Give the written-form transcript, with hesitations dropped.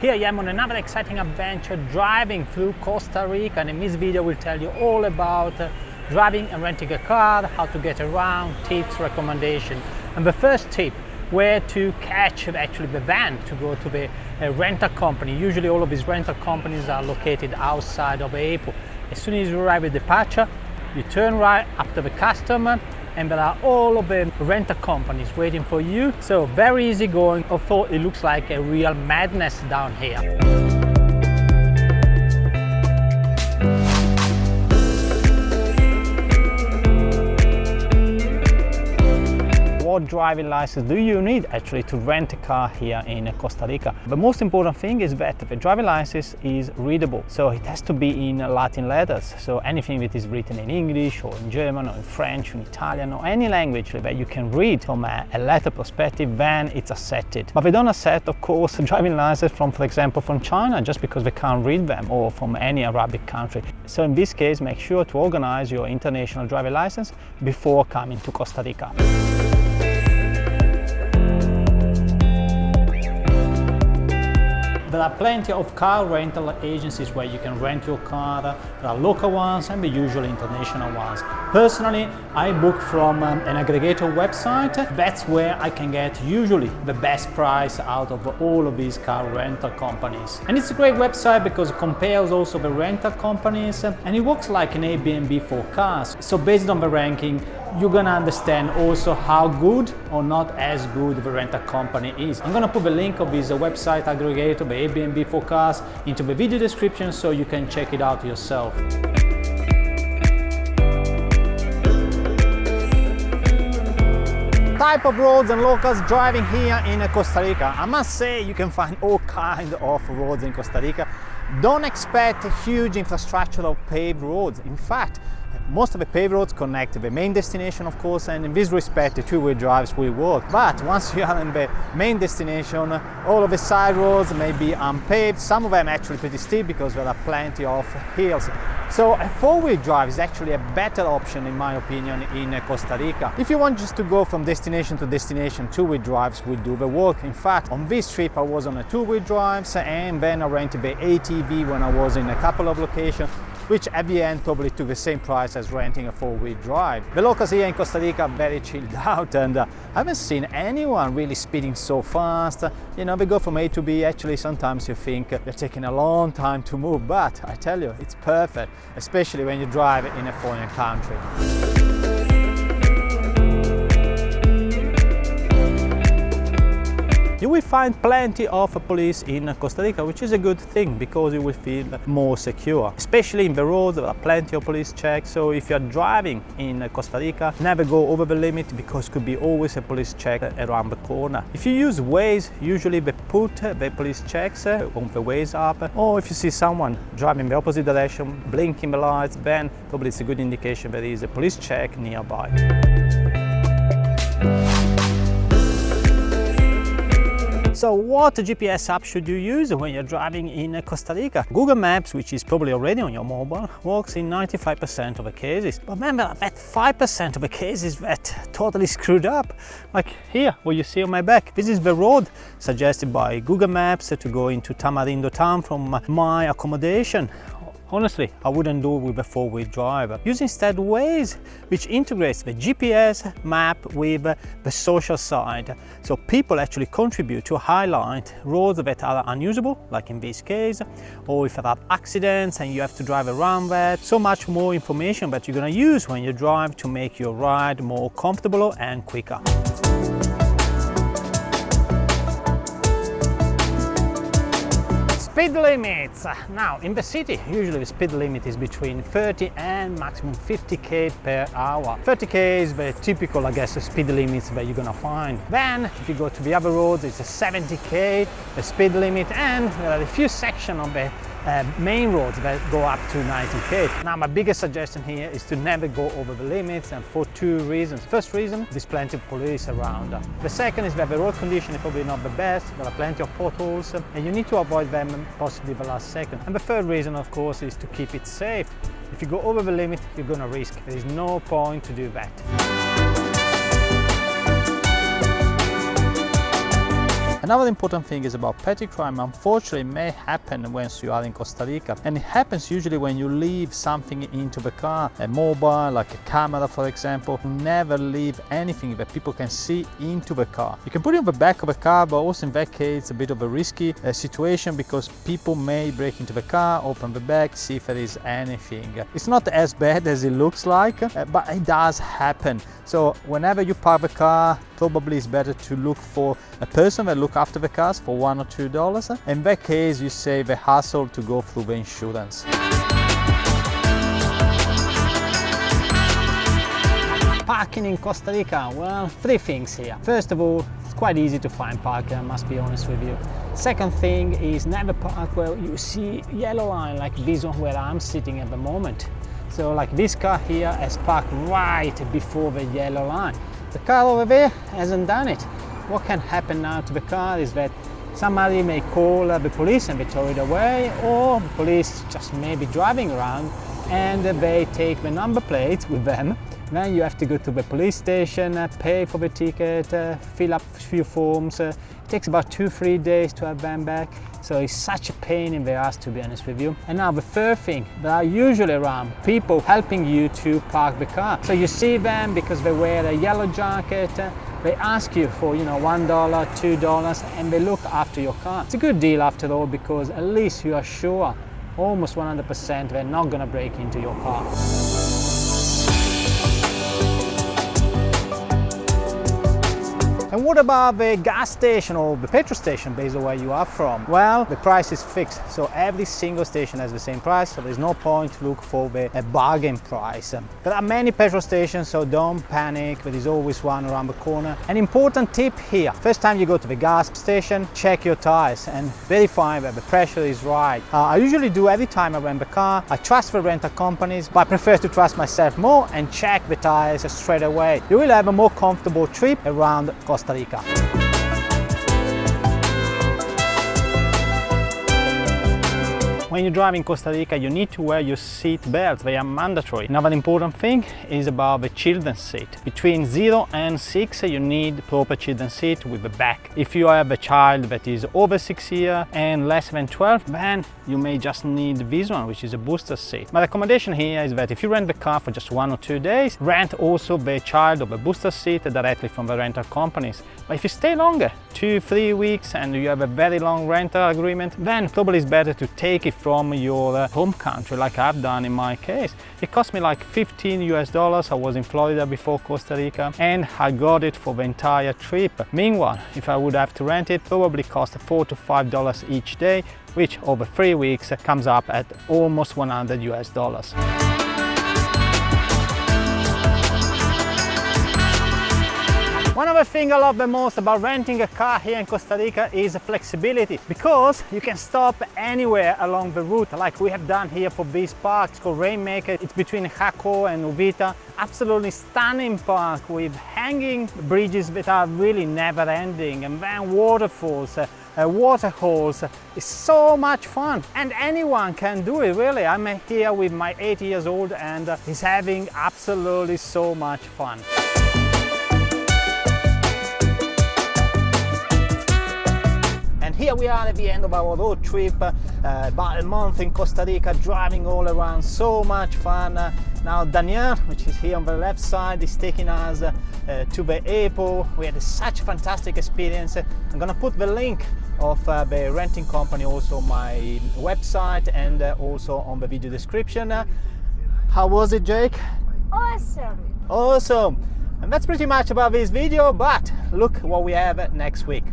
Here I am on another exciting adventure driving through Costa Rica, and in this video we'll tell you all about driving and renting a car, how to get around, tips, recommendations. And the first tip, where to catch actually the van to go to the rental company. Usually all of these rental companies are located outside of the airport. As soon as you arrive at departure, you turn right after the customer, and there are all of the rental companies waiting for you. So very easy going, although it looks like a real madness down here. What driving license do you need actually to rent a car here in Costa Rica? The most important thing is that the driving license is readable, so it has to be in Latin letters. So anything that is written in English or in German or in French or in Italian or any language that you can read from a letter perspective, then it's accepted. But they don't accept, of course, driving license from, for example, from China, just because they can't read them, or from any Arabic country. So in this case, make sure to organize your international driving license before coming to Costa Rica. There are plenty of car rental agencies where you can rent your car. There are local ones and the usual international ones. Personally, I book from an aggregator website. That's where I can get usually the best price out of all of these car rental companies. And it's a great website because it compares also the rental companies, and it works like an Airbnb for cars. So based on the ranking, you're gonna understand also how good or not as good the rental company is. I'm gonna put the link of this website aggregator, the Airbnb for cars, into the video description so you can check it out yourself. Type of roads and locals driving here in Costa Rica. I must say you can find all kinds of roads in Costa Rica. Don't expect a huge infrastructure of paved roads. In fact, most of the paved roads connect to the main destination, of course, and in this respect the two-way drives will work. But once you are in the main destination, all of the side roads may be unpaved, some of them actually pretty steep because there are plenty of hills. So a four-wheel drive is actually a better option in my opinion in Costa Rica. If you want just to go from destination to destination, two-wheel drives will do the work. In fact, on this trip I was on a two-wheel drives, and then I rented the ATV when I was in a couple of locations, which at the end probably took the same price as renting a four-wheel drive. The locals here in Costa Rica are very chilled out, and I haven't seen anyone really speeding so fast. You know, they go from A to B. Actually, sometimes you think they're taking a long time to move, but I tell you, it's perfect, especially when you drive in a foreign country. You will find plenty of police in Costa Rica, which is a good thing because you will feel more secure. Especially in the roads, there are plenty of police checks. So if you are driving in Costa Rica, never go over the limit because could be always a police check around the corner. If you use Waze, usually they put the police checks on the Waze app. Or if you see someone driving the opposite direction, blinking the lights, then probably it's a good indication there is a police check nearby. So what GPS app should you use when you're driving in Costa Rica? Google Maps, which is probably already on your mobile, works in 95% of the cases. But remember that 5% of the cases that totally screwed up. Like here, what you see on my back. This is the road suggested by Google Maps to go into Tamarindo town from my accommodation. Honestly, I wouldn't do it with a four-wheel drive. Use instead Waze, which integrates the GPS map with the social side. So people actually contribute to highlight roads that are unusable, like in this case, or if there are accidents and you have to drive around that. So much more information that you're gonna use when you drive to make your ride more comfortable and quicker. Speed limits. Now, in the city, usually the speed limit is between 30 and maximum 50 km per hour. 30 km is the typical, I guess, speed limits that you're gonna find. Then, if you go to the other roads, it's a 70 km, the speed limit, and there are a few sections of the main roads that go up to 90 km. Now, my biggest suggestion here is to never go over the limits, and for two reasons. First reason, there's plenty of police around. The second is that the road condition is probably not the best. There are plenty of potholes, and you need to avoid them possibly the last second. And the third reason, of course, is to keep it safe. If you go over the limit, you're gonna risk. There is no point to do that. Another important thing is about petty crime. Unfortunately, it may happen once you are in Costa Rica, and it happens usually when you leave something into the car, a mobile, like a camera for example. Never leave anything that people can see into the car. You can put it on the back of the car, but also in that case it's a bit of a risky situation because people may break into the car, open the back, see if there is anything. It's not as bad as it looks like, but it does happen. So whenever you park the car, probably it's better to look for a person that look after the cars for $1 or $2. In that case, you save the hassle to go through the insurance. Parking in Costa Rica, well, three things here. First of all, it's quite easy to find parking, I must be honest with you. Second thing is never park where you see yellow line like this one where I'm sitting at the moment. So like this car here has parked right before the yellow line. The car over there hasn't done it. What can happen now to the car is that somebody may call the police and they tow it away, or the police just may be driving around and they take the number plates with them. Then you have to go to the police station, pay for the ticket, fill up a few forms. It takes about 2-3 days to have them back. So it's such a pain in the ass, to be honest with you. And now the third thing, there are usually around people helping you to park the car. So you see them because they wear a yellow jacket, they ask you for, $1, $2, and they look after your car. It's a good deal after all, because at least you are sure, almost 100%, they're not gonna break into your car. And what about the gas station or the petrol station based on where you are from? Well, the price is fixed, so every single station has the same price, so there's no point to look for a bargain price. There are many petrol stations, so don't panic, there is always one around the corner. An important tip here, first time you go to the gas station, check your tires and verify that the pressure is right. I usually do every time I rent the car. I trust the rental companies, but I prefer to trust myself more and check the tires straight away. You will have a more comfortable trip around Costa Rica. When you drive in Costa Rica, you need to wear your seat belts. They are mandatory. Another important thing is about the children's seat. Between 0 and 6, you need proper children's seat with the back. If you have a child that is over 6 years and less than 12, then you may just need this one, which is a booster seat. My recommendation here is that if you rent the car for just 1 or 2 days, rent also the child or the booster seat directly from the rental companies. But if you stay longer, 2-3 weeks, and you have a very long rental agreement, then probably it's better to take it from your home country, like I've done in my case. It cost me like $15. I was in Florida before Costa Rica, and I got it for the entire trip. Meanwhile, if I would have to rent it, probably cost $4 to $5 each day, which over 3 weeks comes up at almost $100. One of the things I love the most about renting a car here in Costa Rica is flexibility, because you can stop anywhere along the route, like we have done here for this park. It's called Rainmaker. It's between Jaco and Uvita. Absolutely stunning park with hanging bridges that are really never ending, and then waterfalls, waterholes. It's so much fun, and anyone can do it, really. I'm here with my 8 years old and he's having absolutely so much fun. And here we are at the end of our road trip, about a month in Costa Rica, driving all around, so much fun. Now Daniel, which is here on the left side, is taking us to the airport. We had such a fantastic experience. I'm gonna put the link of the renting company also on my website and also on the video description. How was it, Jake? Awesome! Awesome! And that's pretty much about this video, but look what we have next week.